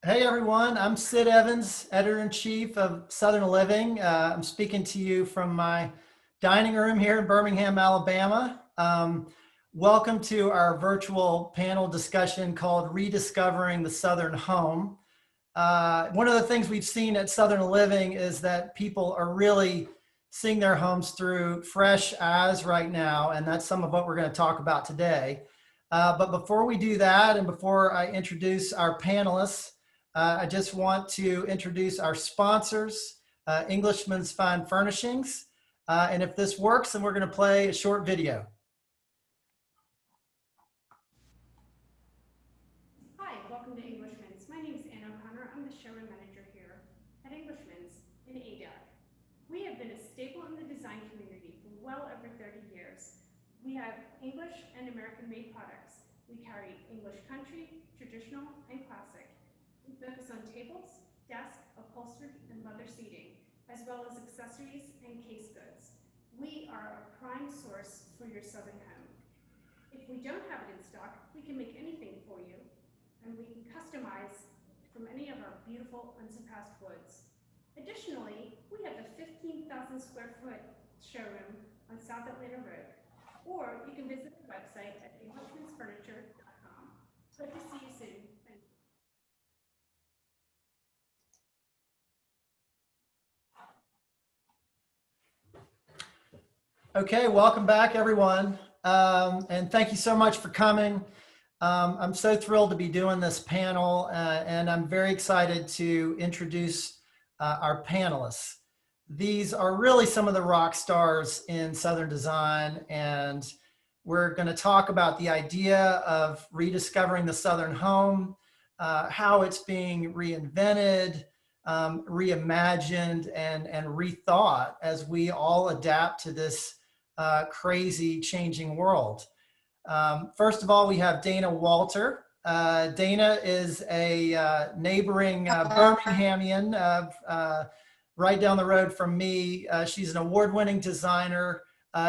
Hey everyone, I'm Sid Evans, editor-in-chief of Southern Living. I'm speaking to you from my dining room here in Birmingham, Alabama. Welcome to our virtual panel discussion called Rediscovering the Southern Home. One of the things we've seen at Southern Living is that people are really seeing their homes through fresh eyes right now, and that's some of what we're going to talk about today. But before we do that, and before I introduce our panelists, I just want to introduce our sponsors, Englishman's Fine Furnishings. And if this works, then we're going to play a short video. Hi, welcome to Englishman's. My name is Anna O'Connor. I'm the showroom manager here at Englishman's in ADAC. We have been a staple in the design community for well over 30 years. We have English and American-made products. We carry English country, traditional, and classic. We focus on tables, desks, upholstery, and leather seating, as well as accessories and case goods. We are a prime source for your Southern home. If we don't have it in stock, we can make anything for you, and we can customize from any of our beautiful unsurpassed woods. Additionally, we have a 15,000 square foot showroom on South Atlanta Road, or you can visit the website at englishmansfurniture.com. Hope to see you soon. Thank you. Okay, welcome back everyone. And thank you so much for coming. I'm so thrilled to be doing this panel and I'm very excited to introduce our panelists. These are really some of the rock stars in Southern design, and we're going to talk about the idea of rediscovering the Southern home, how it's being reinvented, reimagined, and rethought as we all adapt to this crazy changing world. First of all, we have Dana Walter. Dana is a neighboring Birminghamian, right down the road from me. She's an award-winning designer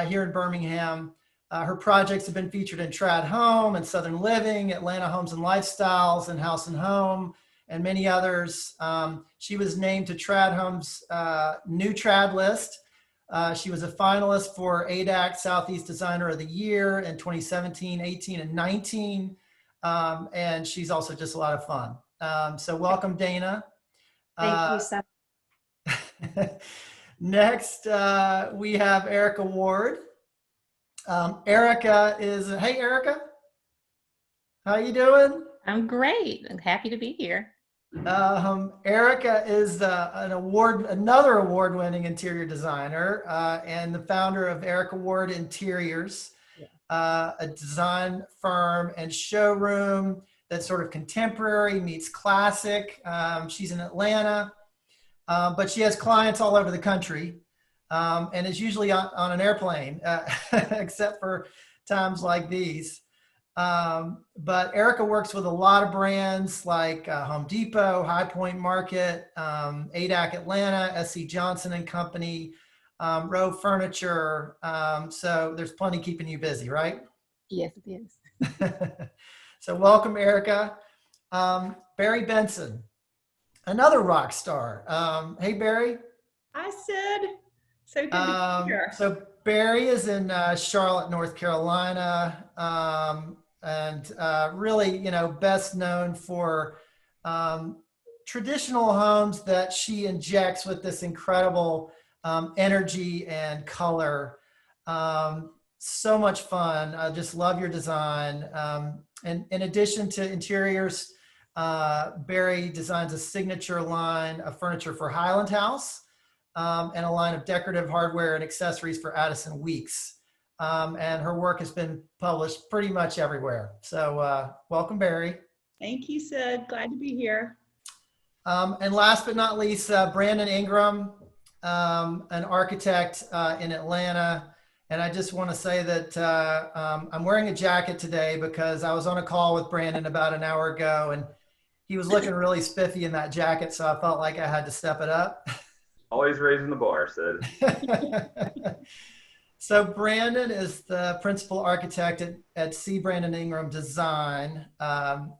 here in Birmingham. Her projects have been featured in Trad Home and Southern Living, Atlanta Homes and Lifestyles, and House and Home, and many others. She was named to Trad Home's new Trad list. She was a finalist for ADAC Southeast Designer of the Year in 2017, 18, and 19. And she's also just a lot of fun. So welcome, Dana. Thank you, Seth. Next, we have Erica Ward. Erica is, hey, Erica. How you doing? I'm great. I'm happy to be here. Erica is another award-winning interior designer and the founder of Erica Ward Interiors, a design firm and showroom that's sort of contemporary meets classic. She's in Atlanta, but she has clients all over the country and is usually on an airplane, except for times like these. But Erica works with a lot of brands like Home Depot, High Point Market, ADAC Atlanta, SC Johnson and Company, Row Furniture. So there's plenty keeping you busy, right? Yes, it is. So welcome, Erica. Barry Benson, another rock star. Hey, Barry. Hi, Sid. So good to be here. So Barry is in Charlotte, North Carolina. And really, best known for traditional homes that she injects with this incredible energy and color. So much fun. I just love your design. And in addition to interiors, Barry designs a signature line of furniture for Highland House and a line of decorative hardware and accessories for Addison Weeks. And her work has been published pretty much everywhere. So welcome, Barry. Thank you, Sid. Glad to be here. And last but not least, Brandon Ingram, an architect in Atlanta. And I just want to say that I'm wearing a jacket today because I was on a call with Brandon about an hour ago, and he was looking really spiffy in that jacket, so I felt like I had to step it up. Always raising the bar, Sid. So Brandon is the principal architect at C. Brandon Ingram Design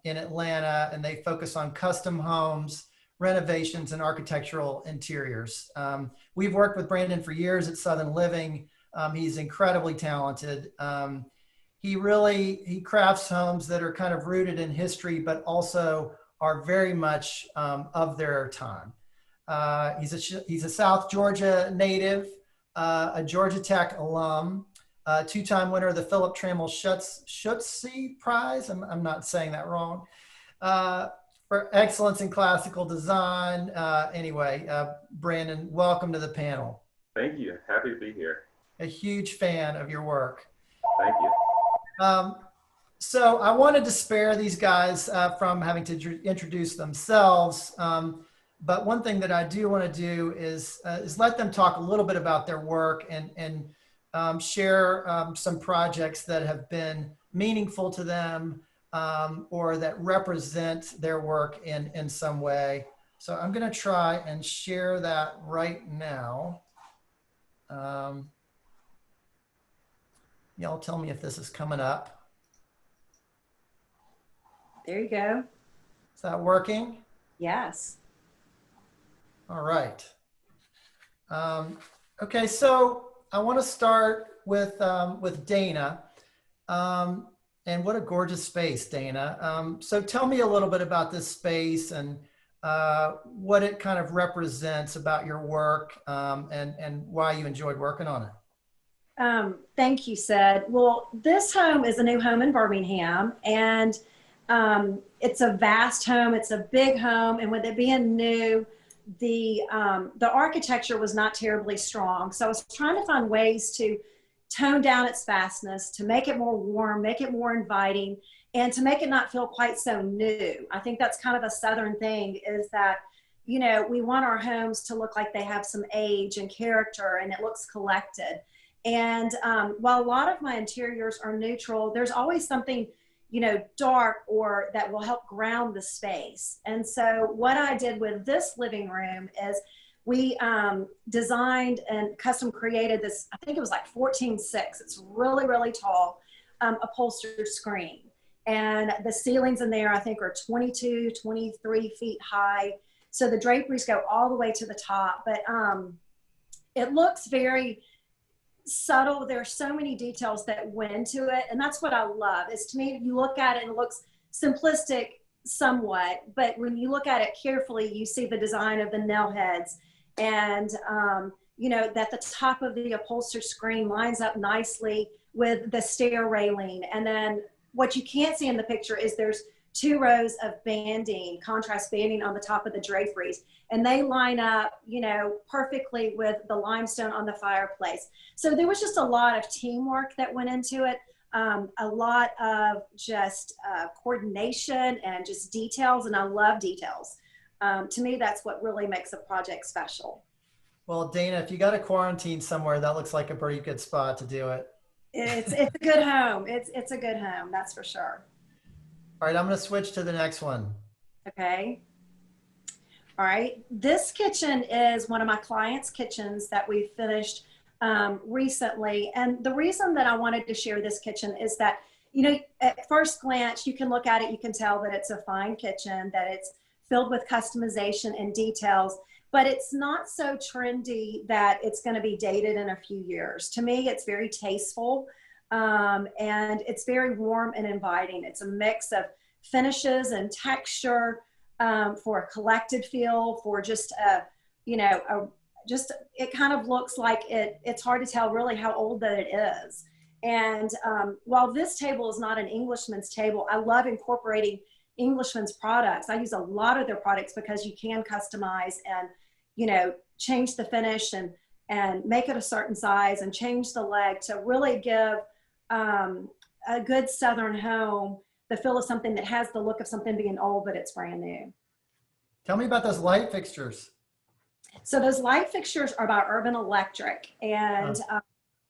in Atlanta, and they focus on custom homes, renovations, and architectural interiors. We've worked with Brandon for years at Southern Living. He's incredibly talented. He crafts homes that are kind of rooted in history, but also are very much of their time. He's a South Georgia native, a Georgia Tech alum, two-time winner of the Philip Trammell Schutze Prize. I'm not saying that wrong. For excellence in classical design. Brandon, welcome to the panel. Thank you. Happy to be here. A huge fan of your work. Thank you. So I wanted to spare these guys from having to introduce themselves. But one thing that I do want to do is let them talk a little bit about their work and share some projects that have been meaningful to them or that represent their work in some way. So I'm going to try and share that right now. Y'all tell me if this is coming up. There you go. Is that working? Yes. All right. Okay, so I want to start with Dana. And what a gorgeous space, Dana. So tell me a little bit about this space and what it kind of represents about your work and why you enjoyed working on it. Thank you, Sid. Well, this home is a new home in Birmingham, and it's a vast home. It's a big home, and with it being new, the architecture was not terribly strong. So I was trying to find ways to tone down its vastness, to make it more warm, make it more inviting, and to make it not feel quite so new. I think that's kind of a Southern thing, is that, you know, we want our homes to look like they have some age and character and it looks collected. And while a lot of my interiors are neutral, there's always something, you know, dark or that will help ground the space. And so what I did with this living room is we designed and custom created this, I think it was like 14.6. It's really, really tall, upholstered screen. And the ceilings in there, I think, are 22, 23 feet high. So the draperies go all the way to the top, but it looks very subtle. There are so many details that went into it. And that's what I love, is to me, you look at it and it looks simplistic somewhat, but when you look at it carefully, you see the design of the nail heads and, you know, that the top of the upholstered screen lines up nicely with the stair railing. And then what you can't see in the picture is there's 2 rows of banding, contrast banding on the top of the draperies. And they line up, you know, perfectly with the limestone on the fireplace. So there was just a lot of teamwork that went into it. A lot of just coordination and just details. And I love details. To me, that's what really makes a project special. Well, Dana, if you got a quarantine somewhere, that looks like a pretty good spot to do it. It's a good home. It's a good home, that's for sure. All right, I'm going to switch to the next one. Okay. All right. This kitchen is one of my clients' kitchens that we finished recently. And the reason that I wanted to share this kitchen is that, you know, at first glance, you can look at it, you can tell that it's a fine kitchen, that it's filled with customization and details, but it's not so trendy that it's going to be dated in a few years. To me, it's very tasteful and it's very warm and inviting. It's a mix of finishes and texture for a collected feel, for just a, you know, it kind of looks like it's hard to tell really how old that it is. And while this table is not an Englishman's table, I love incorporating Englishman's products. I use a lot of their products because you can customize and, you know, change the finish and make it a certain size and change the leg to really give a good Southern home the feel of something that has the look of something being old, but it's brand new. Tell me about those light fixtures. So those light fixtures are by Urban Electric, and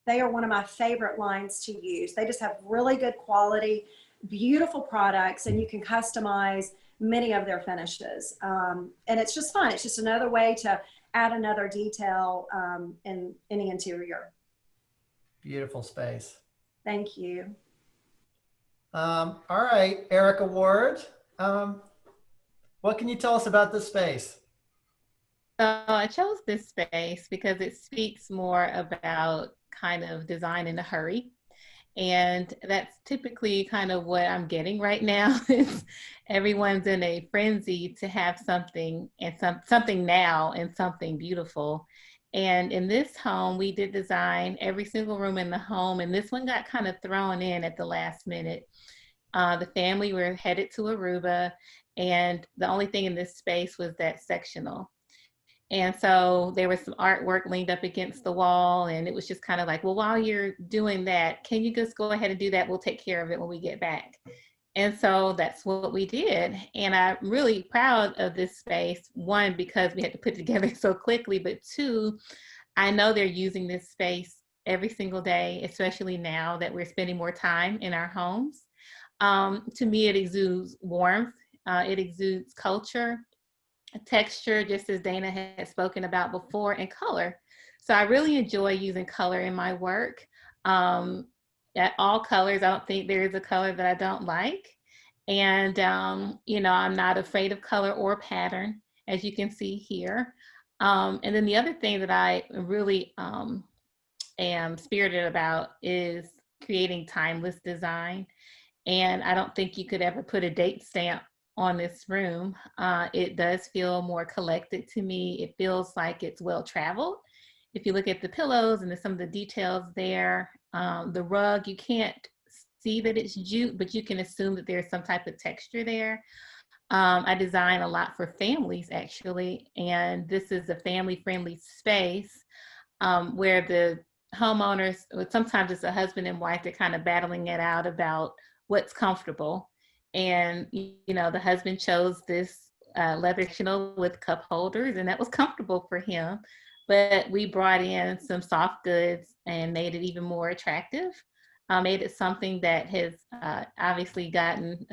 they are one of my favorite lines to use. They just have really good quality, beautiful products, and you can customize many of their finishes. And it's just fun. It's just another way to add another detail in any interior. Beautiful space. Thank you. All right, Erica Ward, what can you tell us about this space? So I chose this space because it speaks more about kind of design in a hurry. And that's typically kind of what I'm getting right now is everyone's in a frenzy to have something and something now and something beautiful. And in this home, we did design every single room in the home, and this one got kind of thrown in at the last minute. The family were headed to Aruba, and the only thing in this space was that sectional. And so there was some artwork leaned up against the wall, and it was just kind of like, well, while you're doing that, can you just go ahead and do that? We'll take care of it when we get back. And so that's what we did. And I'm really proud of this space, one, because we had to put it together so quickly, but two, I know they're using this space every single day, especially now that we're spending more time in our homes. To me, it exudes warmth, it exudes culture, texture, just as Dana had spoken about before, and color. So I really enjoy using color in my work. At all colors, I don't think there is a color that I don't like. And, I'm not afraid of color or pattern, as you can see here. And then the other thing that I really am spirited about is creating timeless design. And I don't think you could ever put a date stamp on this room. It does feel more collected to me. It feels like it's well traveled. If you look at the pillows and some of the details there, the rug, you can't see that it's jute, but you can assume that there's some type of texture there. I design a lot for families actually, and this is a family-friendly space where the homeowners, sometimes it's a husband and wife, they're kind of battling it out about what's comfortable. And, the husband chose this leather sectional with cup holders, and that was comfortable for him. But we brought in some soft goods and made it even more attractive. Made it something that has obviously gotten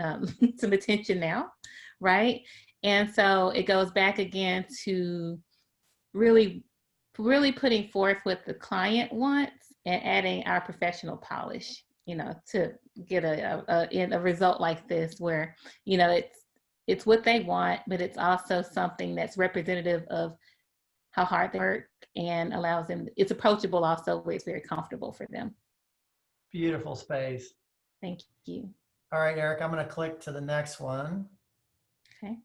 some attention now, right? And so it goes back again to really, really putting forth what the client wants and adding our professional polish, to get a result like this where, it's what they want, but it's also something that's representative of how hard they work and allows them, it's approachable also where it's very comfortable for them. Beautiful space. Thank you. All right, Eric, I'm going to click to the next one. Okay.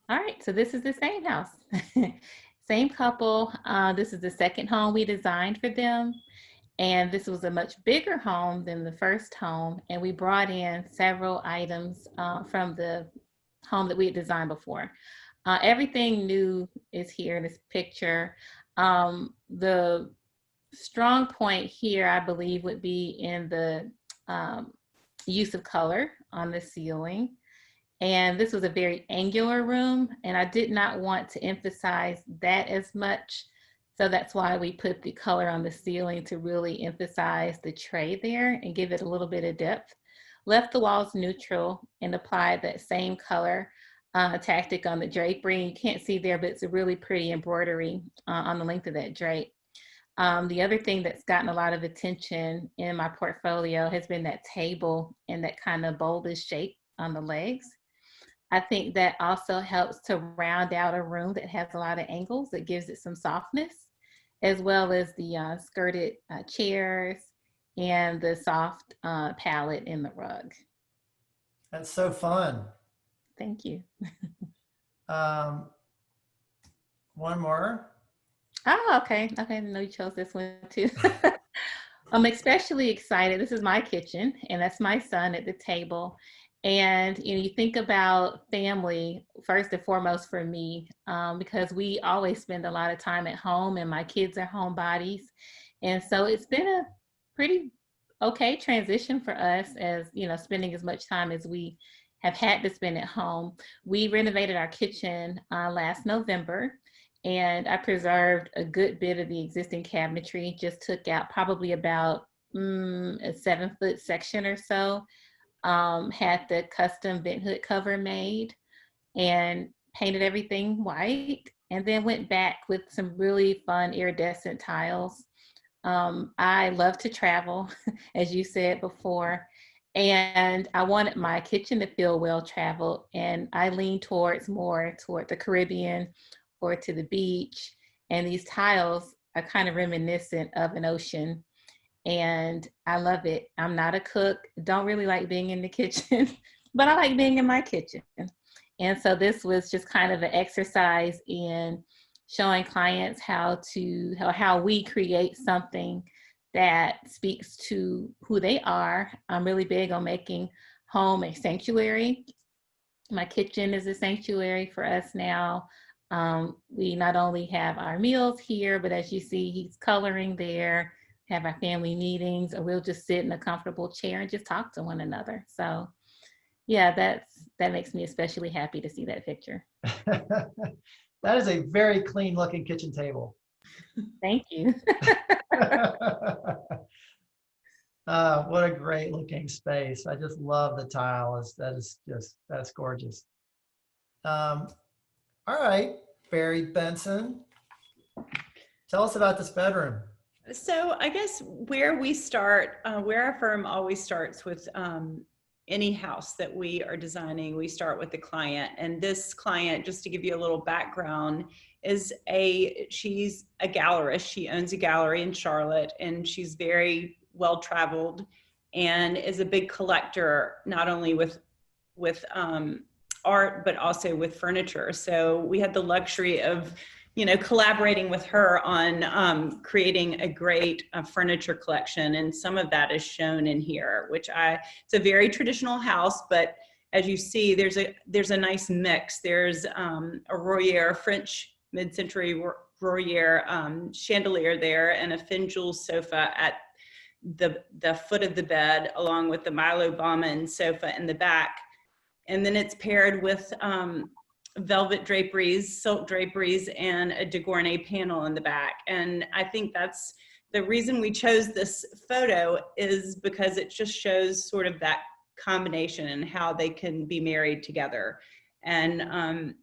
All right, so this is the same house. Same couple. This is the second home we designed for them. And this was a much bigger home than the first home. And we brought in several items from the home that we had designed before. Everything new is here in this picture. The strong point here, I believe, would be in the use of color on the ceiling. And this was a very angular room, and I did not want to emphasize that as much. So that's why we put the color on the ceiling to really emphasize the tray there and give it a little bit of depth. Left the walls neutral and applied that same color tactic on the drapery. You can't see there, but it's a really pretty embroidery on the length of that drape. The other thing that's gotten a lot of attention in my portfolio has been that table and that kind of bulbous shape on the legs. I think that also helps to round out a room that has a lot of angles. It gives it some softness, as well as the skirted chairs and the soft palette in the rug. That's so fun. Thank you. One more. Oh, okay. Okay, I know you chose this one too. I'm especially excited. This is my kitchen, and that's my son at the table. And you think about family first and foremost for me, because we always spend a lot of time at home, and my kids are homebodies, and so it's been a pretty okay transition for us, as spending as much time as we have had to spend at home. We renovated our kitchen last November. And I preserved a good bit of the existing cabinetry, just took out probably about a 7-foot section or so, had the custom vent hood cover made and painted everything white, and then went back with some really fun iridescent tiles I love to travel, as you said before, and I wanted my kitchen to feel well traveled, and I lean towards more toward the Caribbean or to the beach, and these tiles are kind of reminiscent of an ocean, and I love it. I'm not a cook, don't really like being in the kitchen, but I like being in my kitchen. And so this was just kind of an exercise in showing clients how we create something that speaks to who they are. I'm really big on making home a sanctuary. My kitchen is a sanctuary for us now. We not only have our meals here, but as you see, he's coloring there, have our family meetings, or we'll just sit in a comfortable chair and just talk to one another. So yeah, that makes me especially happy to see that picture. That is a very clean looking kitchen table. Thank you. What a great looking space. I just love the tile. That's gorgeous. All right, Barry Benson, tell us about this bedroom. So I guess where we start, where our firm always starts with any house that we are designing, we start with the client. And this client, just to give you a little background, she's a gallerist. She owns a gallery in Charlotte, and she's very well traveled and is a big collector, not only with art, but also with furniture. So we had the luxury of collaborating with her on creating a great furniture collection. And some of that is shown in here, it's a very traditional house, but as you see, there's a nice mix. There's a Royer, French mid-century Royer chandelier there, and a Finjul sofa at the foot of the bed, along with the Milo Bauman sofa in the back. And then it's paired with velvet draperies, silk draperies, and a de Gournay panel in the back. And I think that's the reason we chose this photo, is because it just shows sort of that combination and how they can be married together. And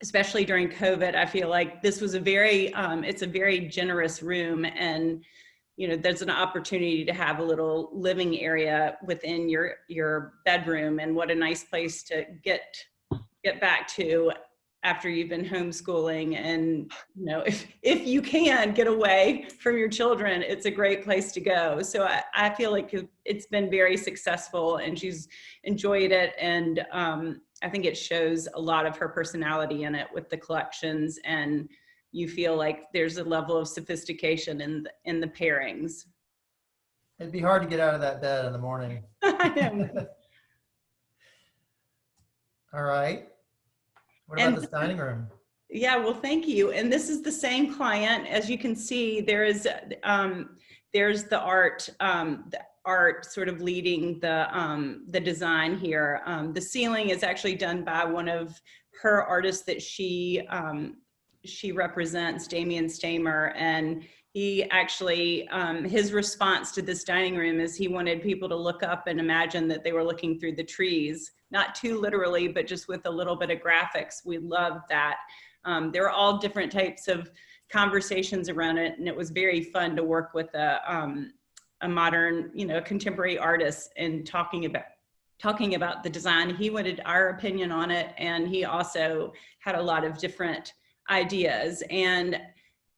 especially during COVID, I feel like this was it's a very generous room, and there's an opportunity to have a little living area within your bedroom, and what a nice place to get back to after you've been homeschooling. And if you can get away from your children, it's a great place to go. So I feel like it's been very successful, and she's enjoyed it. And I think it shows a lot of her personality in it with the collections, and you feel like there's a level of sophistication in the pairings. It'd be hard to get out of that bed in the morning. I know. All right. What about this dining room? Yeah, well, thank you. And this is the same client. As you can see, there's the art sort of leading the design here. The ceiling is actually done by one of her artists that she represents, Damian Stamer, and he actually, his response to this dining room is he wanted people to look up and imagine that they were looking through the trees, not too literally, but just with a little bit of graphics. We loved that. There were all different types of conversations around it, and it was very fun to work with a modern, a contemporary artist and talking about the design. He wanted our opinion on it, and he also had a lot of different ideas. And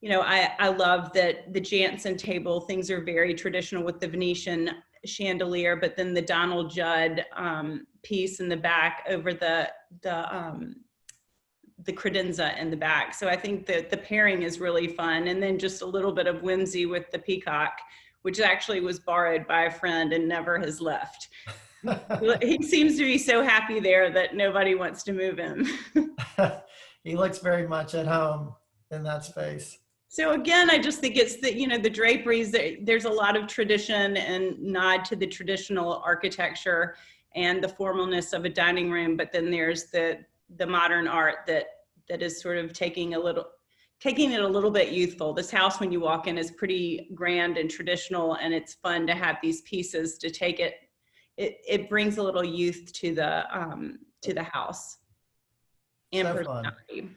I love that the Jansen table, things are very traditional with the Venetian chandelier, but then the Donald Judd piece in the back over the credenza in the back. So I think that the pairing is really fun. And then just a little bit of whimsy with the peacock, which actually was borrowed by a friend and never has left. He seems to be so happy there that nobody wants to move him. He looks very much at home in that space. So again, I just think it's the draperies, there's a lot of tradition and nod to the traditional architecture and the formalness of a dining room, but then there's the modern art that is sort of taking it a little bit youthful. This house, when you walk in, is pretty grand and traditional, and it's fun to have these pieces to take it. It brings a little youth to the house and So personality.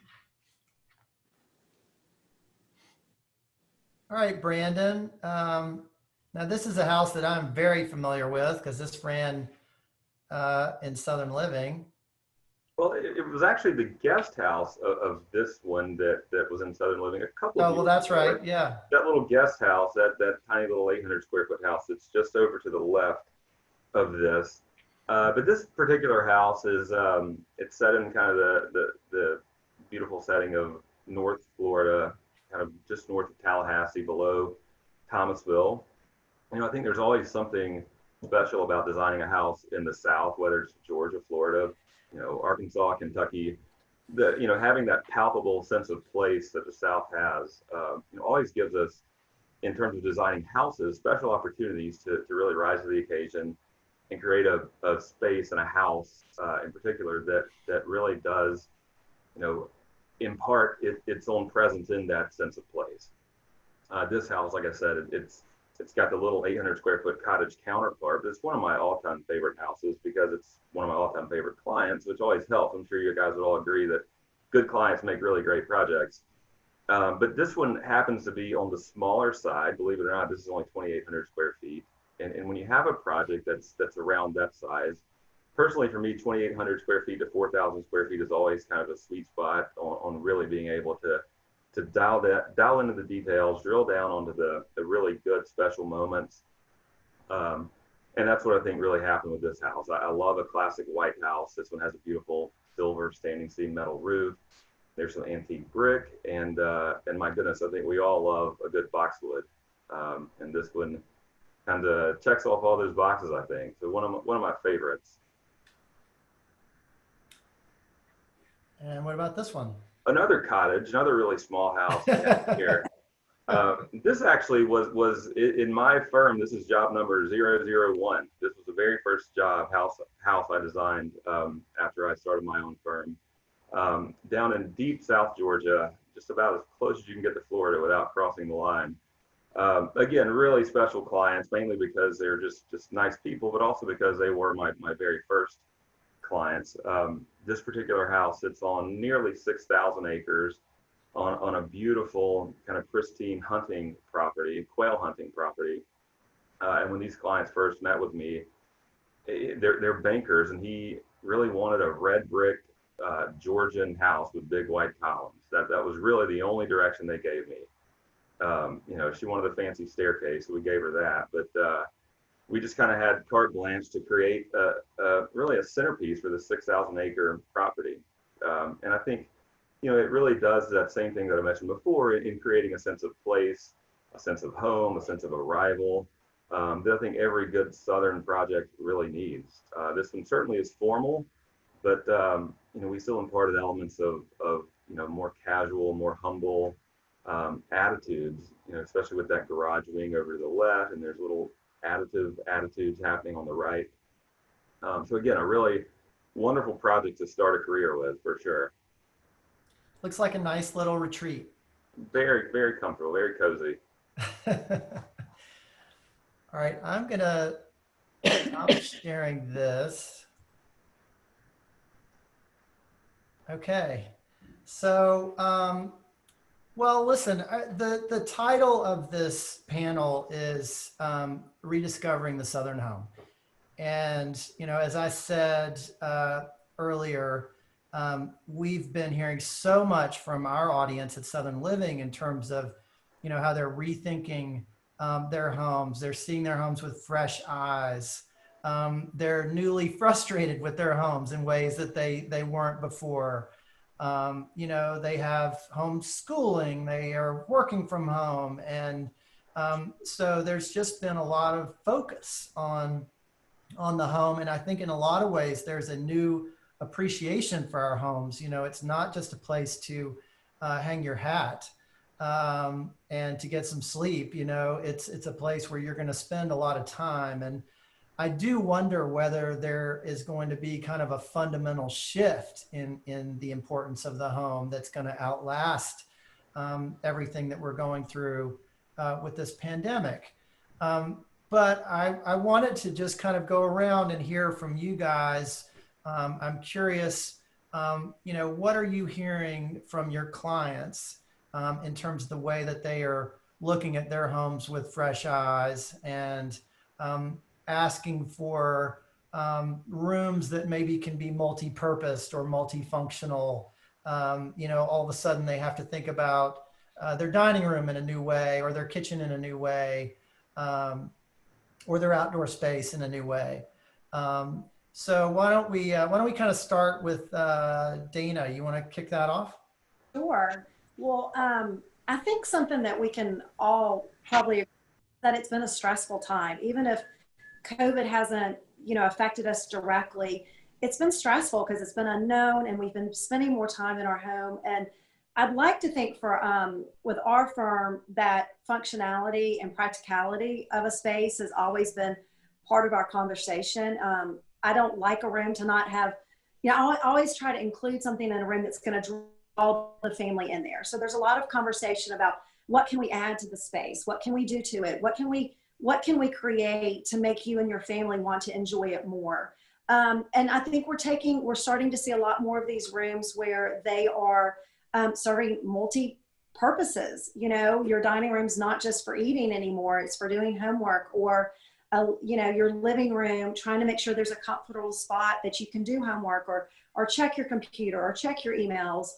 All right, Brandon. Now this is a house that I'm very familiar with because this ran in Southern Living. Well, it was actually the guest house of this one that was in Southern Living a couple of Oh, well, years that's ago. right. Yeah. That little guest house, that tiny little 800 square foot house that's just over to the left of this. But this particular house is it's set in kind of the beautiful setting of North Florida, kind of just north of Tallahassee, below Thomasville. I think there's always something special about designing a house in the South, whether it's Georgia, Florida, Arkansas, Kentucky. Having that palpable sense of place that the South has, always gives us, in terms of designing houses, special opportunities to really rise to the occasion and create a space and a house in particular that really does, impart its own presence in that sense of place. This house, like I said, it's got the little 800 square foot cottage counterpart, but it's one of my all-time favorite houses because it's one of my all-time favorite clients, which always helps. I'm sure you guys would all agree that good clients make really great projects. But this one happens to be on the smaller side. Believe it or not, this is only 2,800 square feet. And when you have a project that's around that size, personally for me, 2,800 square feet to 4,000 square feet is always kind of a sweet spot on really being able to dial into the details, drill down onto the really good special moments. And that's what I think really happened with this house. I love a classic white house. This one has a beautiful silver standing seam metal roof. There's some antique brick, and my goodness, I think we all love a good boxwood. And this one kind of checks off all those boxes, I think. So one of my favorites. And what about this one? Another cottage, another really small house here. This actually was in my firm. This is job number 001. This was the very first house I designed after I started my own firm, down in deep South Georgia, just about as close as you can get to Florida without crossing the line. Again, really special clients, mainly because they're just nice people, but also because they were my very first clients. This particular house sits on nearly 6,000 acres on a beautiful, kind of pristine hunting property, quail hunting property. And when these clients first met with me, they're bankers, and he really wanted a red brick Georgian house with big white columns. That was really the only direction they gave me. She wanted a fancy staircase, so we gave her that. But we just kind of had carte blanche to create really a centerpiece for the 6,000 acre property. And I think, it really does that same thing that I mentioned before in creating a sense of place, a sense of home, a sense of arrival, that I think every good Southern project really needs. This one certainly is formal, but we still imparted elements of more casual, more humble attitudes, especially with that garage wing over to the left, and there's little additive attitudes happening on the right. So again, a really wonderful project to start a career with, for sure. Looks like a nice little retreat. Very, very comfortable, very cozy. All right, I'm sharing this. Okay, so, well, listen, the title of this panel is Rediscovering the Southern Home. And, as I said earlier, we've been hearing so much from our audience at Southern Living in terms of, how they're rethinking their homes. They're seeing their homes with fresh eyes. They're newly frustrated with their homes in ways that they weren't before. They have homeschooling, they are working from home. And so there's just been a lot of focus on the home. And I think in a lot of ways, there's a new appreciation for our homes. It's not just a place to hang your hat and to get some sleep. It's a place where you're going to spend a lot of time. And I do wonder whether there is going to be kind of a fundamental shift in the importance of the home that's going to outlast everything that we're going through with this pandemic. But I wanted to just kind of go around and hear from you guys. I'm curious, what are you hearing from your clients in terms of the way that they are looking at their homes with fresh eyes and asking for rooms that maybe can be multi-purposed or multifunctional. All of a sudden they have to think about their dining room in a new way, or their kitchen in a new way, or their outdoor space in a new way. So why don't we kind of start with Dana? You want to kick that off? Sure. Well, I think something that we can all probably agree that it's been a stressful time, even if COVID hasn't, affected us directly. It's been stressful because it's been unknown, and we've been spending more time in our home. And I'd like to think for with our firm that functionality and practicality of a space has always been part of our conversation. I don't like a room to not have, I always try to include something in a room that's going to draw the family in there. So there's a lot of conversation about what can we add to the space? What can we do to it? What can we create to make you and your family want to enjoy it more? And I think we're starting to see a lot more of these rooms where they are serving multi-purposes. Your dining room's not just for eating anymore, it's for doing homework, or your living room, trying to make sure there's a comfortable spot that you can do homework, or check your computer, or check your emails,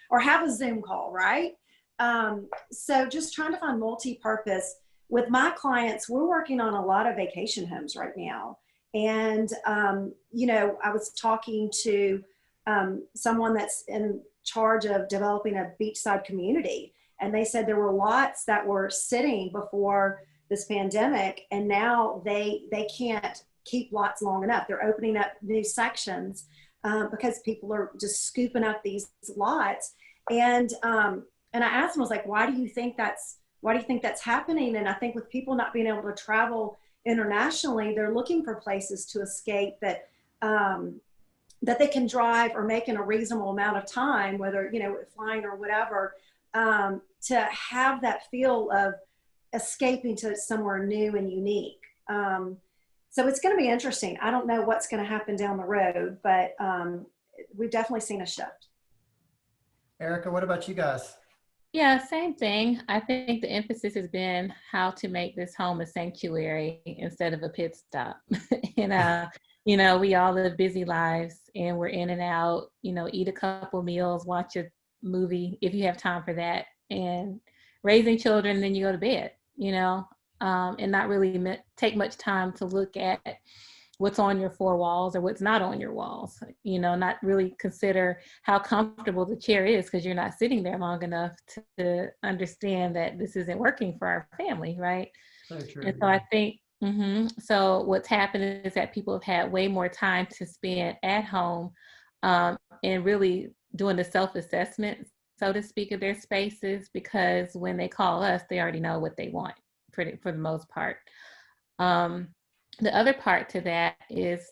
or have a Zoom call, right? So just trying to find multi-purpose. With my clients, we're working on a lot of vacation homes right now. And, I was talking to someone that's in charge of developing a beachside community. And they said there were lots that were sitting before this pandemic, and now they can't keep lots long enough. They're opening up new sections because people are just scooping up these lots. And I asked them, I was like, why do you think that's happening? And I think with people not being able to travel internationally, they're looking for places to escape that they can drive or make in a reasonable amount of time, whether, flying or whatever, to have that feel of escaping to somewhere new and unique. So it's going to be interesting. I don't know what's going to happen down the road, but we've definitely seen a shift. Erica, what about you guys? Yeah, same thing. I think the emphasis has been how to make this home a sanctuary instead of a pit stop. And, we all live busy lives, and we're in and out, eat a couple meals, watch a movie if you have time for that, and raising children, then you go to bed, and not really take much time to look at what's on your four walls or what's not on your walls, not really consider how comfortable the chair is because you're not sitting there long enough to understand that this isn't working for our family, right? So true. And so I think, so what's happened is that people have had way more time to spend at home and really doing the self-assessment, so to speak, of their spaces, because when they call us, they already know what they want for the most part. The other part to that is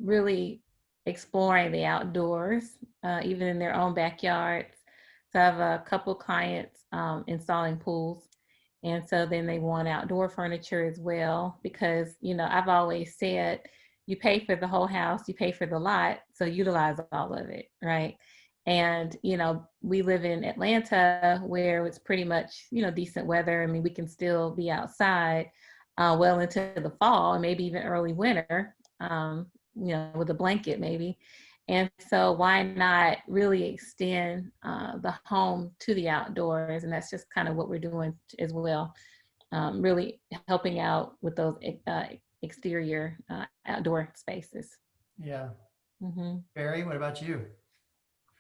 really exploring the outdoors, even in their own backyards. So I have a couple clients installing pools. And so then they want outdoor furniture as well, because, I've always said, you pay for the whole house, you pay for the lot, so utilize all of it, right? And, we live in Atlanta where it's pretty much, decent weather. I mean, we can still be outside well into the fall and maybe even early winter, with a blanket maybe. And so why not really extend the home to the outdoors? And that's just kind of what we're doing as well, really helping out with those exterior outdoor spaces. Yeah. Mm-hmm. Barry, what about you?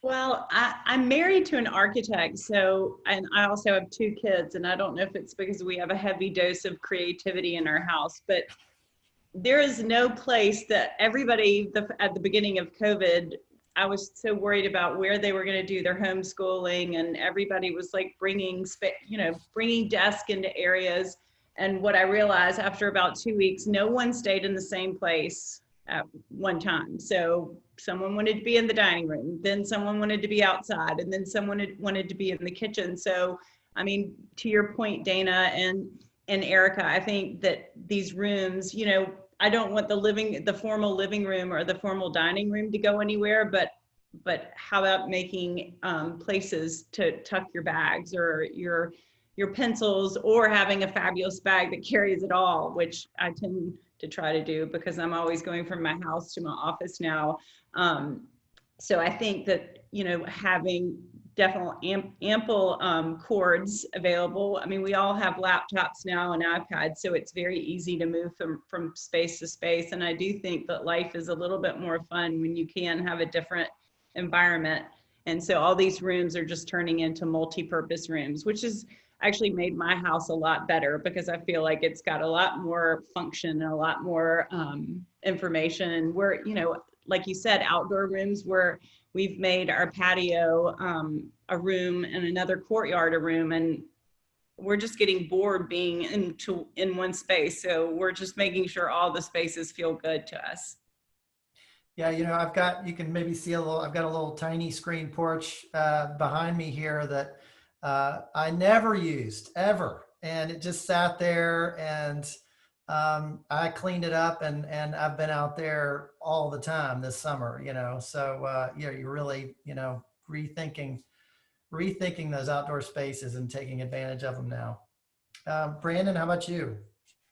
Well, I'm married to an architect, and I also have 2 kids, and I don't know if it's because we have a heavy dose of creativity in our house, but there is no place that everybody, at the beginning of COVID, I was so worried about where they were going to do their homeschooling, and everybody was like bringing desk into areas. And what I realized after about 2 weeks, no one stayed in the same place at one time. So someone wanted to be in the dining room, then someone wanted to be outside, and then someone wanted to be in the kitchen. So, I mean, to your point, Dana and Erica, I think that these rooms, I don't want the formal living room or the formal dining room to go anywhere, but how about making places to tuck your bags or your your pencils or having a fabulous bag that carries it all, which I tend to try to do because I'm always going from my house to my office now. So I think that, you know, having definitely ample cords available. I mean, we all have laptops now and iPads, so it's very easy to move from space to space. And I do think that life is a little bit more fun when you can have a different environment. And so all these rooms are just turning into multi-purpose rooms, which has actually made my house a lot better because I feel like it's got a lot more function and a lot more information. And we're, you know, like you said, outdoor rooms where we've made our patio a room and another courtyard a room, and we're just getting bored being in one space. So we're just making sure all the spaces feel good to us. Yeah, you know, you can maybe see I've got a little tiny screen porch behind me here that I never used ever. And it just sat there, and I cleaned it up, and I've been out there all the time this summer, you know. So yeah, you're really, you know, rethinking those outdoor spaces and taking advantage of them now. Brandon, how about you?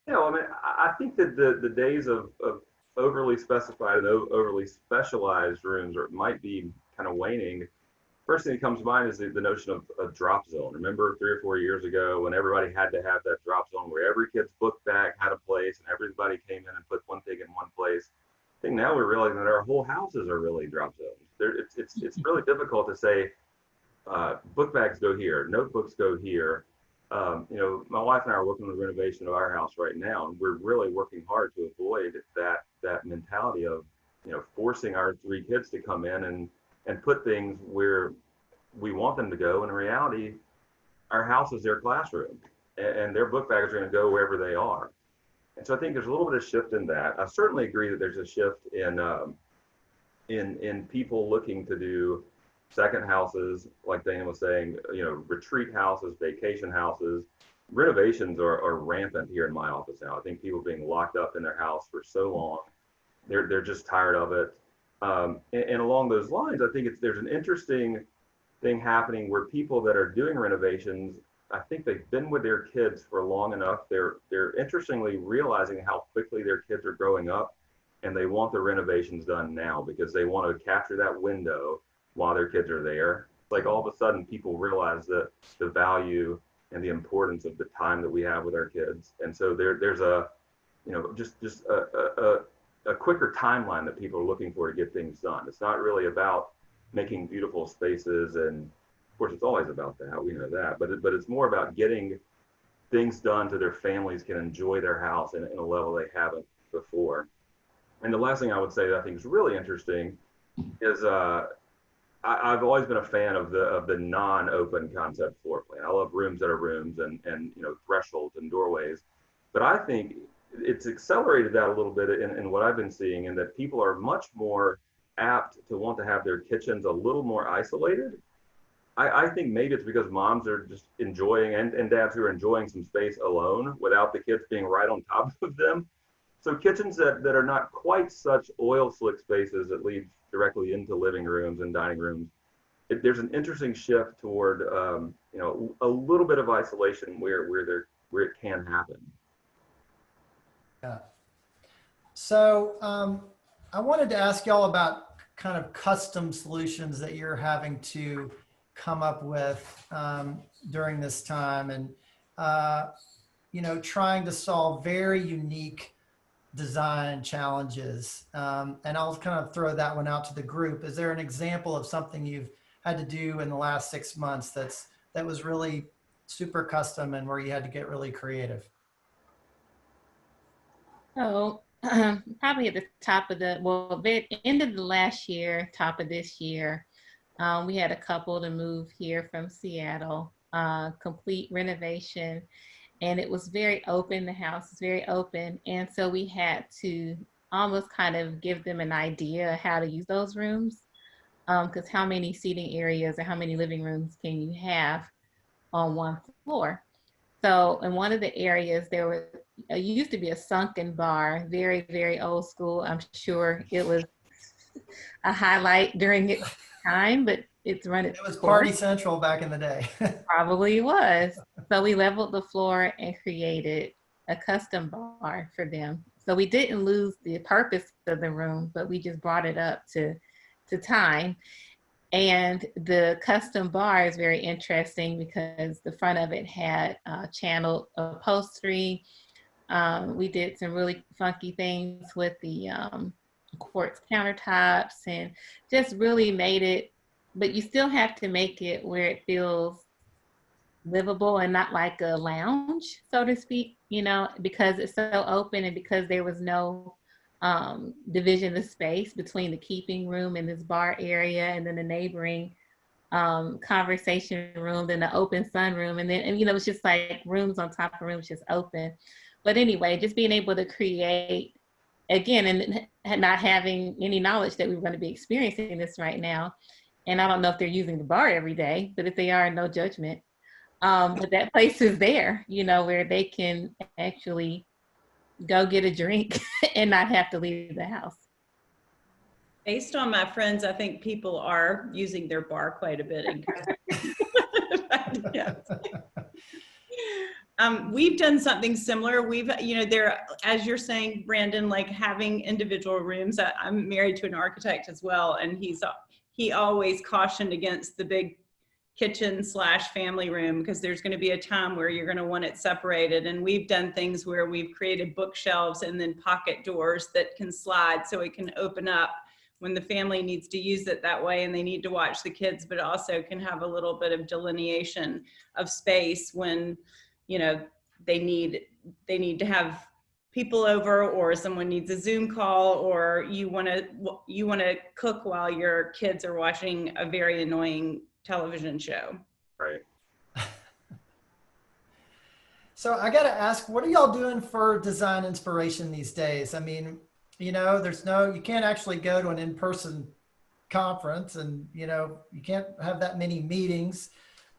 Yeah, well, I mean, I think that the days of overly specified and overly specialized rooms might be kind of waning. First thing that comes to mind is the notion of a drop zone. Remember 3 or 4 years ago when everybody had to have that drop zone where every kid's book bag had a place and everybody came in and put one thing in one place. I think now we're realizing that our whole houses are really drop zones. It's really difficult to say book bags go here, notebooks go here. You know, my wife and I are working on the renovation of our house right now, and we're really working hard to avoid that mentality of, you know, forcing our 3 kids to come in and put things where we want them to go. In reality, our house is their classroom, and their book bags are going to go wherever they are. And so I think there's a little bit of shift in that. I certainly agree that there's a shift in people looking to do second houses, like Dana was saying, you know, retreat houses, vacation houses. Renovations are rampant here in my office now. I think people being locked up in their house for so long, they're just tired of it. And along those lines, I think there's an interesting thing happening where people that are doing renovations, I think they've been with their kids for long enough. They're interestingly realizing how quickly their kids are growing up, and they want the renovations done now because they want to capture that window while their kids are there. Like all of a sudden people realize that the value and the importance of the time that we have with our kids. And so there's a, you know, just a quicker timeline that people are looking for to get things done. It's not really about making beautiful spaces, and of course it's always about that, we know that, but it's more about getting things done so their families can enjoy their house in a level they haven't before. And the last thing I would say that I think is really interesting is I've always been a fan of the non-open concept floor plan. I love rooms that are rooms and you know, thresholds and doorways. But I think it's accelerated that a little bit in what I've been seeing, in that people are much more apt to want to have their kitchens a little more isolated. I think maybe it's because moms are just enjoying, and dads who are enjoying some space alone without the kids being right on top of them. So kitchens that are not quite such oil slick spaces that lead directly into living rooms and dining rooms. There's an interesting shift toward you know, a little bit of isolation where it can happen. Yeah. So I wanted to ask y'all about kind of custom solutions that you're having to come up with during this time, and you know, trying to solve very unique design challenges. And I'll kind of throw that one out to the group. Is there an example of something you've had to do in the last 6 months that was really super custom and where you had to get really creative? So probably at the top of end of the last year, top of this year, we had a couple to move here from Seattle, complete renovation. And it was very open. The house is very open. And so we had to almost kind of give them an idea of how to use those rooms. Because how many seating areas or how many living rooms can you have on one floor? So in one of the areas, there used to be a sunken bar, very, very old school. I'm sure it was a highlight during its time, but it's run It its was course. Party Central back in the day. Probably was. So we leveled the floor and created a custom bar for them. So we didn't lose the purpose of the room, but we just brought it up to time. And the custom bar is very interesting because the front of it had channeled upholstery. We did some really funky things with the quartz countertops and just really made it, but you still have to make it where it feels livable and not like a lounge, so to speak, you know, because it's so open and because there was no division of space between the keeping room and this bar area and then the neighboring conversation room, then the open sunroom, and you know, it's just like rooms on top of rooms just open. But anyway, just being able to create again and not having any knowledge that we were going to be experiencing this right now. And I don't know if they're using the bar every day, but if they are, no judgment. But that place is there, you know, where they can actually go get a drink and not have to leave the house. Based on my friends, I think people are using their bar quite a bit. Yes. We've done something similar. We've, you know, there, as you're saying, Brandon, like having individual rooms. I'm married to an architect as well, and he always cautioned against the big kitchen / family room because there's going to be a time where you're going to want it separated. And we've done things where we've created bookshelves and then pocket doors that can slide so it can open up when the family needs to use it that way and they need to watch the kids, but also can have a little bit of delineation of space when, you know, they need to have people over, or someone needs a Zoom call, or you want to cook while your kids are watching a very annoying television show. Right. So I got to ask, what are y'all doing for design inspiration these days? I mean, you know, you can't actually go to an in-person conference, and, you know, you can't have that many meetings.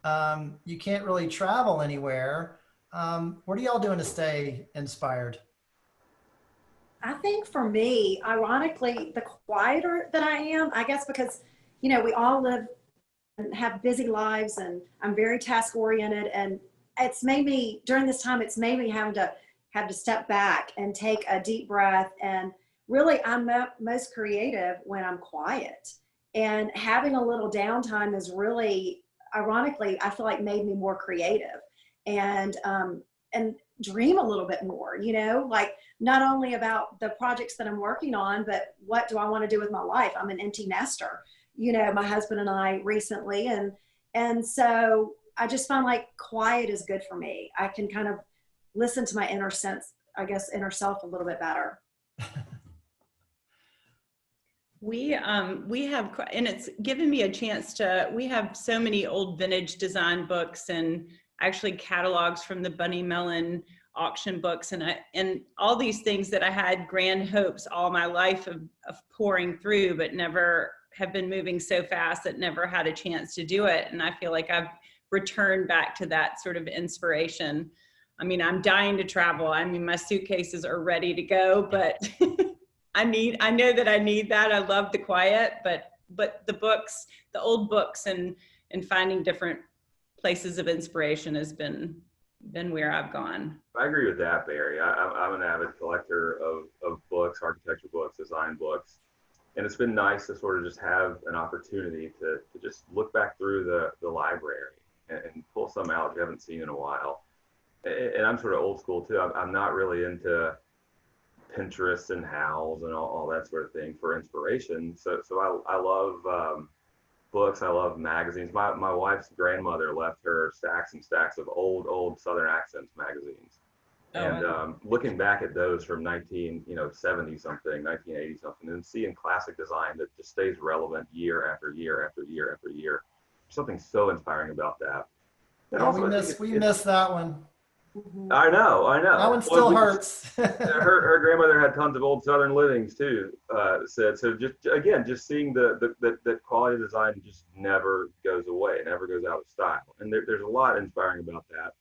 You can't really travel anywhere. What are y'all doing to stay inspired? I think for me, ironically, the quieter that I am, I guess because, you know, we all live and have busy lives, and I'm very task oriented, and it's made me, during this time, it's made me have to step back and take a deep breath. And really, I'm most creative when I'm quiet, and having a little downtime is really, ironically, I feel like made me more creative and dream a little bit more, you know, like not only about the projects that I'm working on, but what do I want to do with my life? I'm an empty nester, you know, my husband and I recently, and so I just find like quiet is good for me. I can kind of listen to my inner inner self a little bit better. We have, and it's given me a chance we have so many old vintage design books and actually catalogs from the Bunny Mellon auction books and all these things that I had grand hopes all my life of pouring through, but never have been moving so fast that never had a chance to do it. And I feel like I've returned back to that sort of inspiration. I mean, I'm dying to travel. I mean, my suitcases are ready to go, but I know that I need that. I love the quiet, but the books, the old books and finding different places of inspiration has been where I've gone. I agree with that, Barry. I'm an avid collector of books, architecture books, design books. And it's been nice to sort of just have an opportunity to just look back through the library and pull some out you haven't seen in a while. And I'm sort of old school too. I'm not really into Pinterest and Howls and all that sort of thing for inspiration. So I love books. I love magazines. My wife's grandmother left her stacks and stacks of old Southern Accents magazines. And looking back at those from 1970 something, 1980 something, and seeing classic design that just stays relevant year after year after year after year, there's something so inspiring about that. And Oh, also, we missed that one. I know. That one still hurts. her grandmother had tons of old Southern livings too. So just seeing that quality of design just never goes away, it never goes out of style, and there's a lot inspiring about that.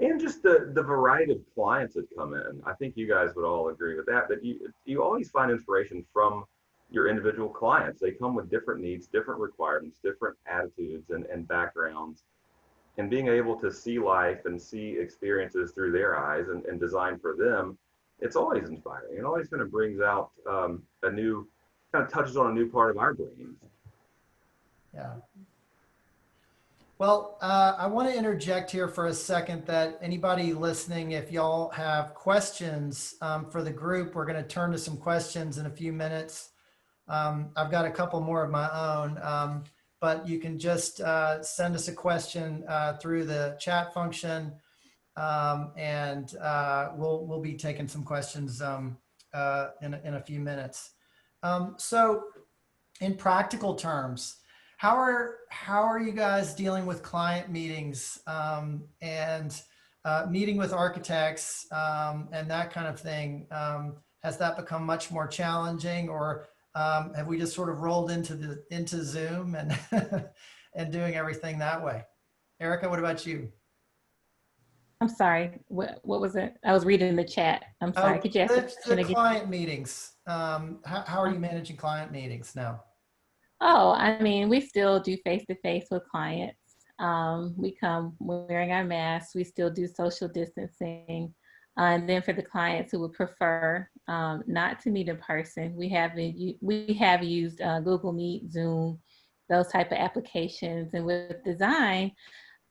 And just the variety of clients that come in. I think you guys would all agree with that you always find inspiration from your individual clients. They come with different needs, different requirements, different attitudes and backgrounds. And being able to see life and see experiences through their eyes and design for them, it's always inspiring. It always kind of brings out a new, kind of touches on a new part of our brains. Yeah. Well, I want to interject here for a second that anybody listening, if y'all have questions for the group, we're going to turn to some questions in a few minutes. I've got a couple more of my own, but you can just send us a question through the chat function, and we'll be taking some questions in a few minutes. So, in practical terms, how are you guys dealing with client meetings and meeting with architects and that kind of thing? Has that become much more challenging, or have we just sort of rolled into Zoom and and doing everything that way? Erica, what about you? I'm sorry. What was it? I was reading the chat. I'm sorry. Could you ask the question The again? client meetings. How are you managing client meetings now? Oh, I mean, we still do face-to-face with clients. We come wearing our masks. We still do social distancing. And then for the clients who would prefer not to meet in person, we have used Google Meet, Zoom, those type of applications. And with design,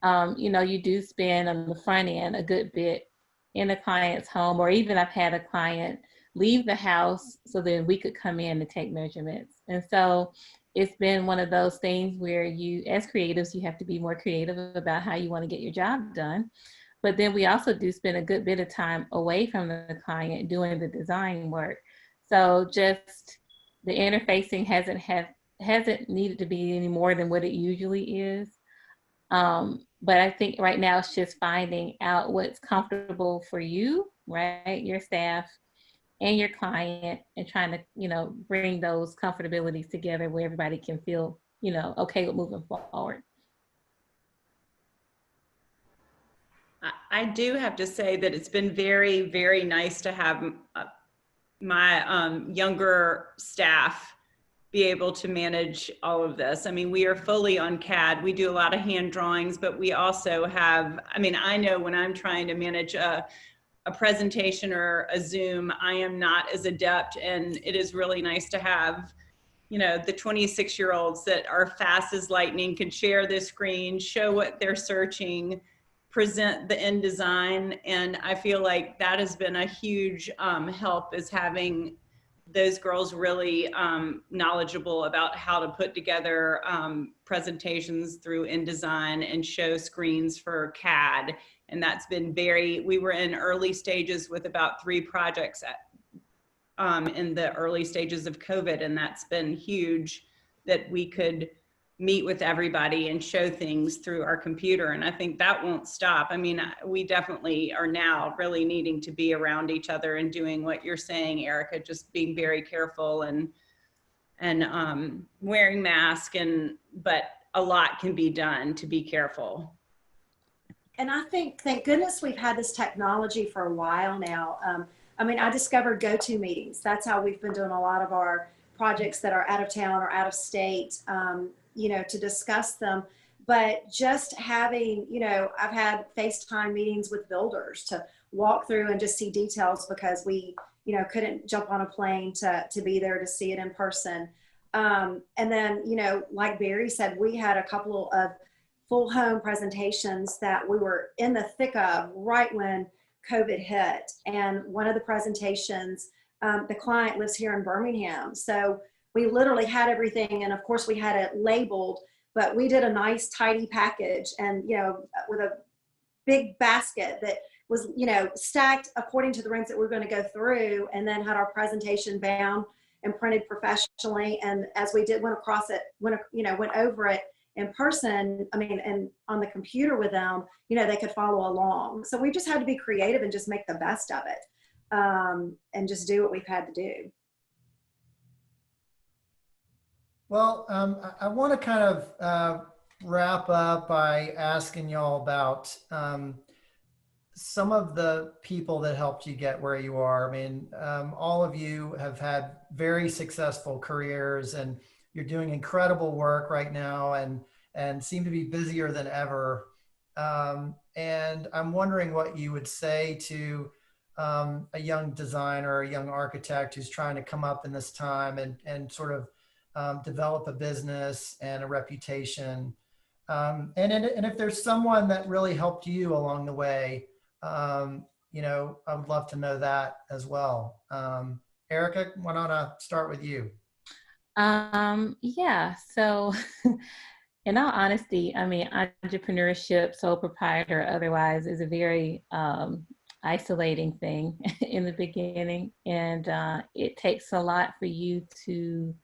you do spend on the front end a good bit in a client's home, or even I've had a client leave the house so then we could come in and take measurements. And so it's been one of those things where you, as creatives, you have to be more creative about how you want to get your job done. But then we also do spend a good bit of time away from the client doing the design work. So just the interfacing hasn't needed to be any more than what it usually is. But I think right now it's just finding out what's comfortable for you, right? Your staff and your client, and trying to, bring those comfortabilities together where everybody can feel, okay with moving forward. I do have to say that it's been very, very nice to have my younger staff be able to manage all of this. I mean, we are fully on CAD. We do a lot of hand drawings, but we also have, I know when I'm trying to manage a presentation or a Zoom, I am not as adept, and it is really nice to have, the 26-year-olds that are fast as lightning, can share the screen, show what they're searching, present the end design. And I feel like that has been a huge help, is having those girls really knowledgeable about how to put together presentations through InDesign and show screens for CAD. And that's been we were in early stages with about 3 projects in the early stages of COVID. And that's been huge, that we could meet with everybody and show things through our computer. And I think that won't stop. We definitely are now really needing to be around each other and doing what you're saying, Erica, just being very careful and wearing masks, but a lot can be done to be careful. And I think, thank goodness we've had this technology for a while now. I discovered GoToMeetings. That's how we've been doing a lot of our projects that are out of town or out of state, to discuss them. But just having, I've had FaceTime meetings with builders to walk through and just see details, because we, couldn't jump on a plane to be there to see it in person. And then, like Barry said, we had a couple of full home presentations that we were in the thick of right when COVID hit. And one of the presentations, the client lives here in Birmingham. So we literally had everything. And of course we had it labeled, but we did a nice tidy package, and, with a big basket that was, stacked according to the rooms that we we're going to go through, and then had our presentation bound and printed professionally. And as we went over it in person, and on the computer with them, they could follow along. So we just had to be creative and just make the best of it, and just do what we've had to do. Well, I want to kind of wrap up by asking y'all about some of the people that helped you get where you are. I mean, all of you have had very successful careers, and you're doing incredible work right now, and seem to be busier than ever. And I'm wondering what you would say to a young designer or a young architect who's trying to come up in this time and sort of develop a business and a reputation. And if there's someone that really helped you along the way, I would love to know that as well. Erica, why don't I start with you? Yeah, so in all honesty, I mean, entrepreneurship, sole proprietor, otherwise, is a very isolating thing in the beginning. And it takes a lot for you to,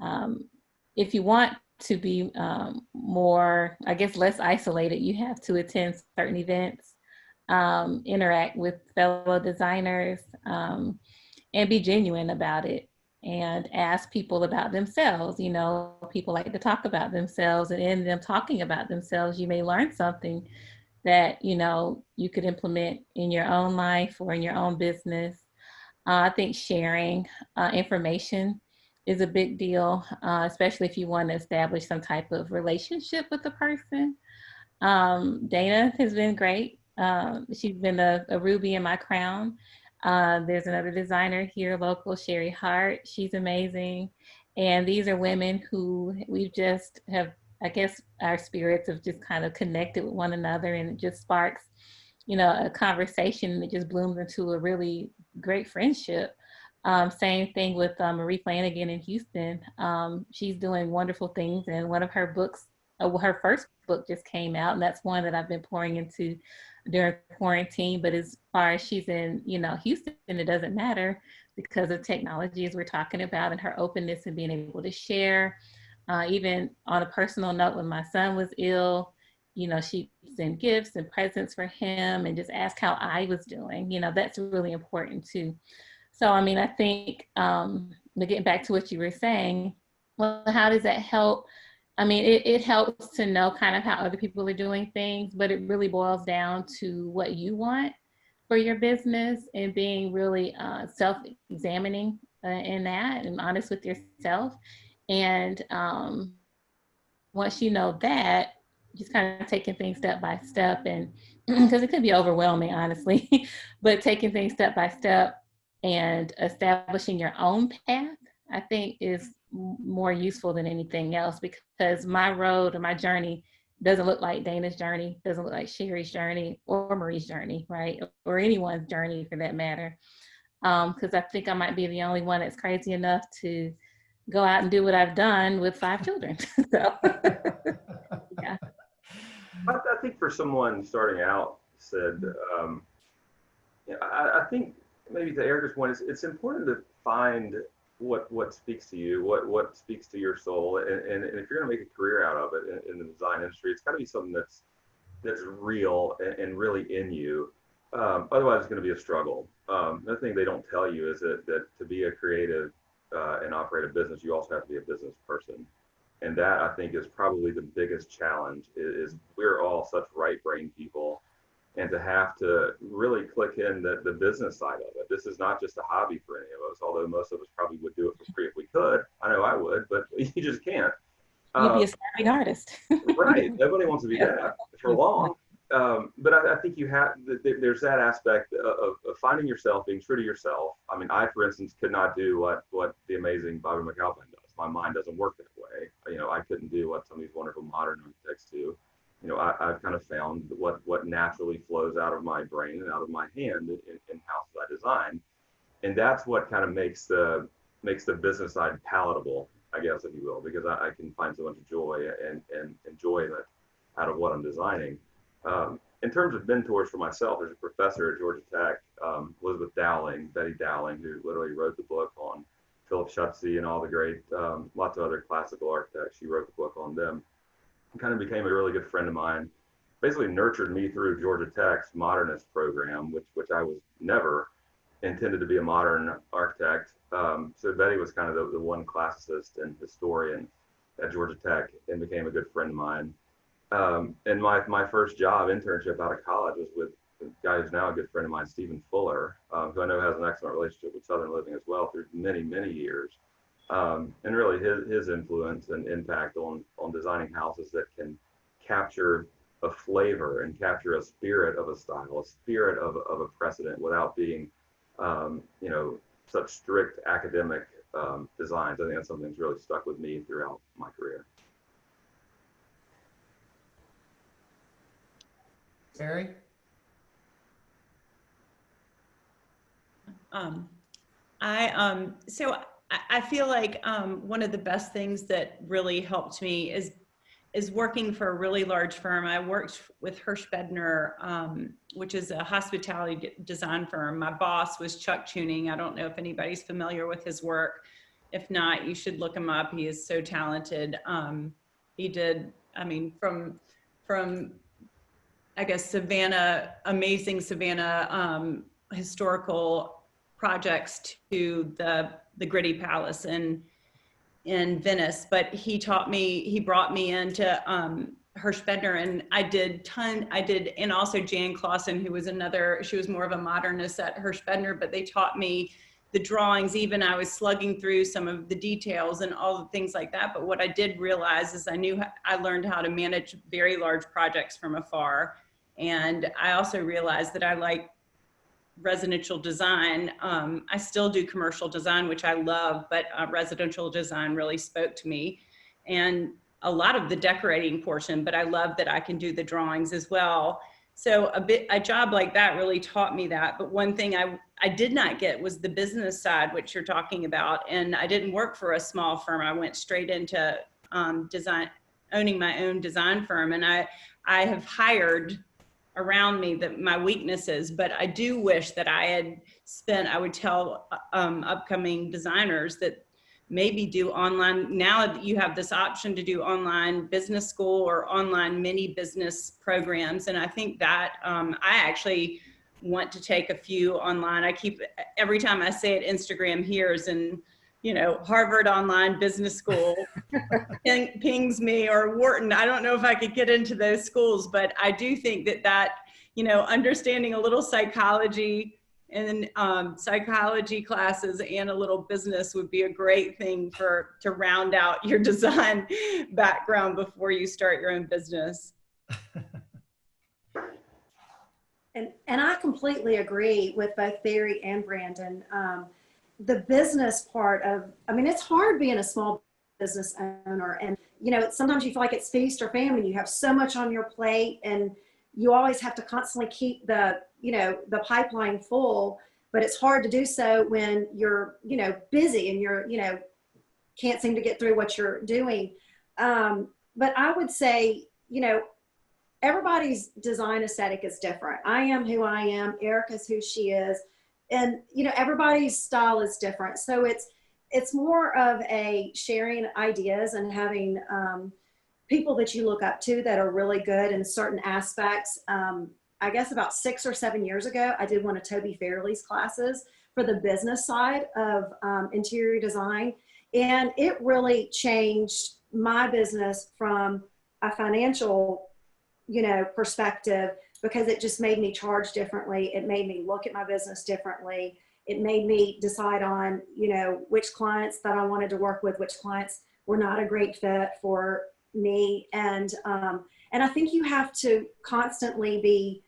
um, if you want to be more, I guess, less isolated, you have to attend certain events, interact with fellow designers, and be genuine about it and ask people about themselves. You know, people like to talk about themselves, and in them talking about themselves, you may learn something that, you could implement in your own life or in your own business. I think sharing information is a big deal, especially if you want to establish some type of relationship with the person. Dana has been great. She's been a ruby in my crown. There's another designer here, local, Sherry Hart. She's amazing. And these are women who we've just have, I guess, our spirits have just kind of connected with one another, and it just sparks, a conversation, and it just blooms into a really great friendship. Same thing with Marie Flanagan in Houston. She's doing wonderful things, and one of her books, her first book just came out, and that's one that I've been pouring into during quarantine. But as far as she's in, Houston, it doesn't matter because of technology, as we're talking about, and her openness and being able to share. Even on a personal note, when my son was ill, she sent gifts and presents for him and just asked how I was doing. That's really important too. So, I mean, I think, getting back to what you were saying, well, how does that help? I mean, it helps to know kind of how other people are doing things, but it really boils down to what you want for your business and being really self-examining in that and honest with yourself. And once you know that, just kind of taking things step by step, and because it could be overwhelming, honestly, but taking things step by step and establishing your own path, I think is more useful than anything else, because my road or my journey doesn't look like Dana's journey, doesn't look like Sherry's journey or Marie's journey, right? Or anyone's journey for that matter. Because I think I might be the only one that's crazy enough to go out and do what I've done with 5 children. So, yeah. I think for someone starting out, said, I think maybe to Erica's point, it's important to find what speaks to you, what speaks to your soul, and if you're going to make a career out of it in the design industry, it's got to be something that's real and really in you. Otherwise, it's going to be a struggle. Another thing they don't tell you is that to be a creative and operate a business, you also have to be a business person. And that, I think, is probably the biggest challenge, is we're all such right-brain people. And to have to really click in the business side of it. This is not just a hobby for any of us, although most of us probably would do it for free if we could. I know I would, but you just can't. You'd be a starving artist. Right. Nobody wants to be that for long. But I think there's that aspect of finding yourself, being true to yourself. I mean, I, for instance, could not do what the amazing Bobby McAlpine does. My mind doesn't work that way. I couldn't do what some of these wonderful modern architects do. I've kind of found what naturally flows out of my brain and out of my hand in houses I design. And that's what kind of makes the business side palatable, I guess, if you will, because I can find so much joy and enjoyment out of what I'm designing. In terms of mentors for myself, there's a professor at Georgia Tech, Elizabeth Dowling, Betty Dowling, who literally wrote the book on Philip Schutze and all the great, lots of other classical architects. She wrote the book on them. Kind of became a really good friend of mine, basically nurtured me through Georgia Tech's modernist program, which I was never intended to be a modern architect. So Betty was kind of the one classicist and historian at Georgia Tech, and became a good friend of mine. And my first job internship out of college was with guy who's now a good friend of mine, Stephen Fuller, who I know has an excellent relationship with Southern Living as well through many, many years. And really his influence and impact on designing houses that can capture a flavor and capture a spirit of a style, a spirit of a precedent without being, you know, such strict academic designs. I think that's something that's really stuck with me throughout my career. Barry? I feel like one of the best things that really helped me is working for a really large firm. I worked with Hirsch-Bedner, which is a hospitality design firm. My boss was Chuck Tuning. I don't know if anybody's familiar with his work. If not, you should look him up. He is so talented. He did, I mean, from I guess Savannah, amazing Savannah historical projects to the Gritty Palace in Venice. But he brought me into Hirsch-Bedner, and I did, and also Jan Clausen, who was she was more of a modernist at Hirsch-Bedner, but they taught me the drawings. Even I was slugging through some of the details and all the things like that. But what I did realize is I learned how to manage very large projects from afar. And I also realized that I like residential design. I still do commercial design, which I love, but residential design really spoke to me, and a lot of the decorating portion, but I love that I can do the drawings as well. So a job like that really taught me that. But one thing I did not get was the business side, which you're talking about. And I didn't work for a small firm. I went straight into design, owning my own design firm. And I have hired around me that my weaknesses, but I do wish that I would tell upcoming designers that maybe do online. Now you have this option to do online business school or online mini business programs. And I think that I actually want to take a few online. Every time I say it, Instagram hears, and Harvard Online Business School pings me, or Wharton. I don't know if I could get into those schools, but I do think that understanding a little psychology and psychology classes and a little business would be a great thing to round out your design background before you start your own business. And I completely agree with both Barry and Brandon. The business part it's hard being a small business owner, and sometimes you feel like it's feast or famine. You have so much on your plate, and you always have to constantly keep the pipeline full, but it's hard to do so when you're busy and you're can't seem to get through what you're doing. But I would say everybody's design aesthetic is different. I am who I am, Erica's who she is, and everybody's style is different. So it's more of a sharing ideas and having people that you look up to that are really good in certain aspects. I guess about 6 or 7 years ago, I did one of Toby Fairley's classes for the business side of interior design. And it really changed my business from a financial, perspective, because it just made me charge differently. It made me look at my business differently. It made me decide on, which clients that I wanted to work with, which clients were not a great fit for me. And I think you have to constantly be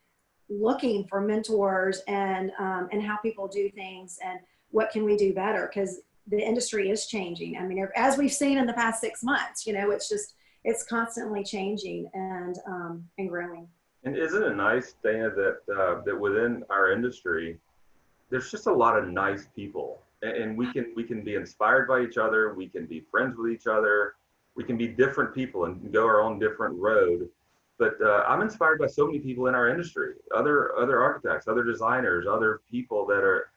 looking for mentors and how people do things and what can we do better, because the industry is changing. I mean, as we've seen in the past 6 months, it's constantly changing and growing. And isn't it nice, Dana, that within our industry, there's just a lot of nice people, and we can be inspired by each other. We can be friends with each other. We can be different people and go our own different road. But I'm inspired by so many people in our industry, other architects, other designers, other people that are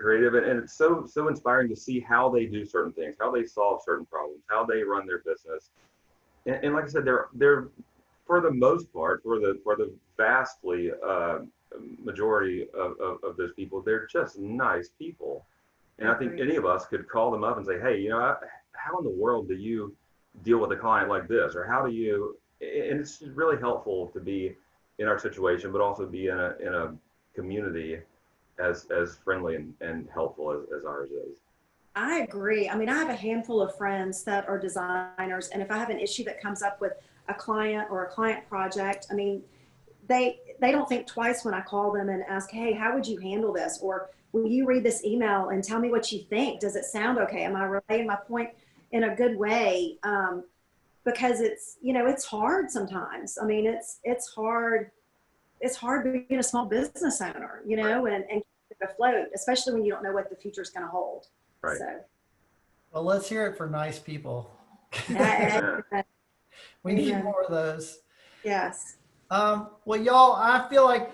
creative, and it's so inspiring to see how they do certain things, how they solve certain problems, how they run their business. And like I said, they're for the most part, for the vastly majority of those people, they're just nice people. And I think any of us could call them up and say, hey, how in the world do you deal with a client like this? Or how do you, and it's really helpful to be in our situation, but also be in a community as friendly and helpful as ours is. I agree. I mean, I have a handful of friends that are designers, and if I have an issue that comes up with a client or a client project, I mean, they don't think twice when I call them and ask, hey, how would you handle this? Or will you read this email and tell me what you think? Does it sound okay? Am I relaying my point in a good way? Because it's, you know, it's hard sometimes. I mean, it's hard. It's hard being a small business owner, you know, and keep it afloat, especially when you don't know what the future is going to hold. Right. So, Well, let's hear it for nice people. yeah, We need Amen. more of those. yes. Well, y'all, I feel like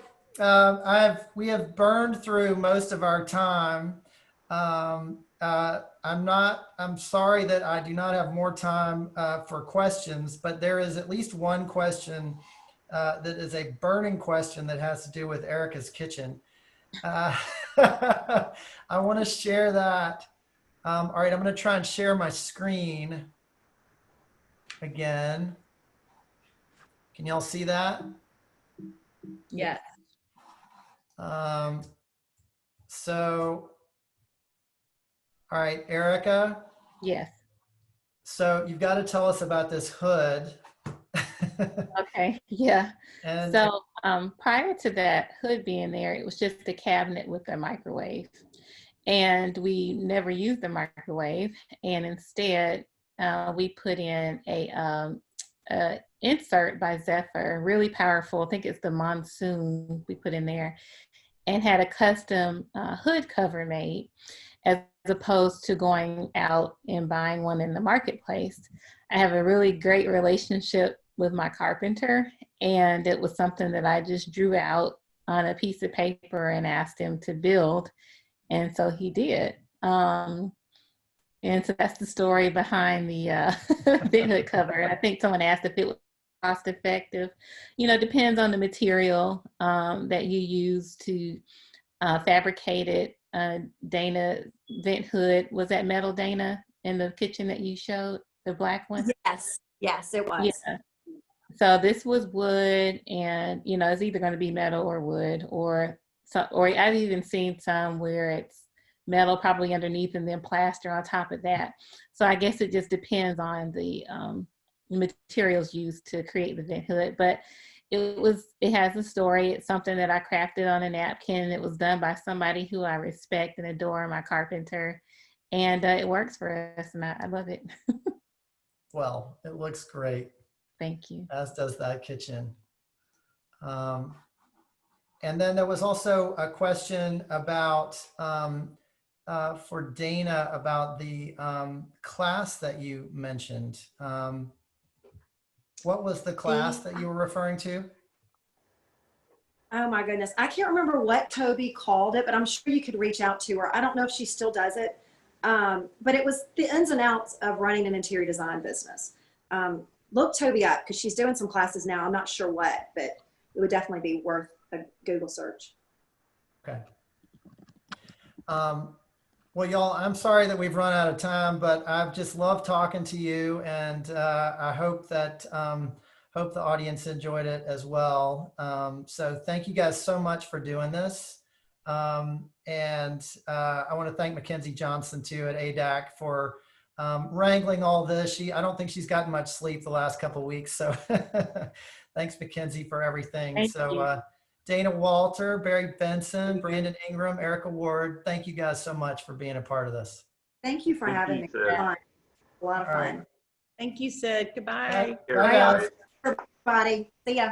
we have burned through most of our time. I'm sorry that I do not have more time for questions, but there is at least one question that is a burning question that has to do with Erica's kitchen. I want to share that. All right, I'm going to try and share my screen again. Can y'all see that? Yeah. So, all right, Erica. Yes. So you've got to tell us about this hood. Okay. Yeah. And So prior to that hood being there, it was just a cabinet with a microwave. And we never used the microwave. And instead, we put in a insert by Zephyr, really powerful. I think it's the Monsoon we put in there, and had a custom hood cover made, as opposed to going out and buying one in the marketplace. I have a really great relationship with my carpenter, and it was something that I just drew out on a piece of paper and asked him to build, and so he did. And so that's the story behind the vent hood cover. And I think someone asked if it was cost effective. You know, depends on the material that you use to fabricate it. Dana vent hood, was that metal, Dana, in the kitchen that you showed, the black one? Yes, it was. Yeah. So this was wood, and you know, it's either going to be metal or wood, or I've even seen some where it's metal probably underneath and then plaster on top of that. So I guess it just depends on the materials used to create the vent hood. But it has a story. It's something that I crafted on a napkin. It was done by somebody who I respect and adore, my carpenter, and it works for us, and I love it. well, it looks great, Thank you. as does that kitchen. And then there was also a question about for Dana about the class that you mentioned. What was the class that you were referring to? Oh my goodness. I can't remember what Toby called it, but I'm sure you could reach out to her. I don't know if she still does it. But it was the ins and outs of running an interior design business. Look Toby up because she's doing some classes now. I'm not sure what, but it would definitely be worth a Google search. Okay. Well, y'all, I'm sorry that we've run out of time, but I've just loved talking to you, and I hope that hope the audience enjoyed it as well. So thank you guys so much for doing this. And I want to thank Mackenzie Johnson too at ADAC for wrangling all this. I don't think she's gotten much sleep the last couple of weeks. So thanks, Mackenzie, for everything. Thank you. Dana Walter, Barry Benson, Brandon Ingram, Erica Ward, thank you guys so much for being a part of this. Thank you for Thank having you, me. Sid. Fun. A lot of All fun. right. Thank you, Sid. Goodbye. Bye, guys. Everybody. See ya.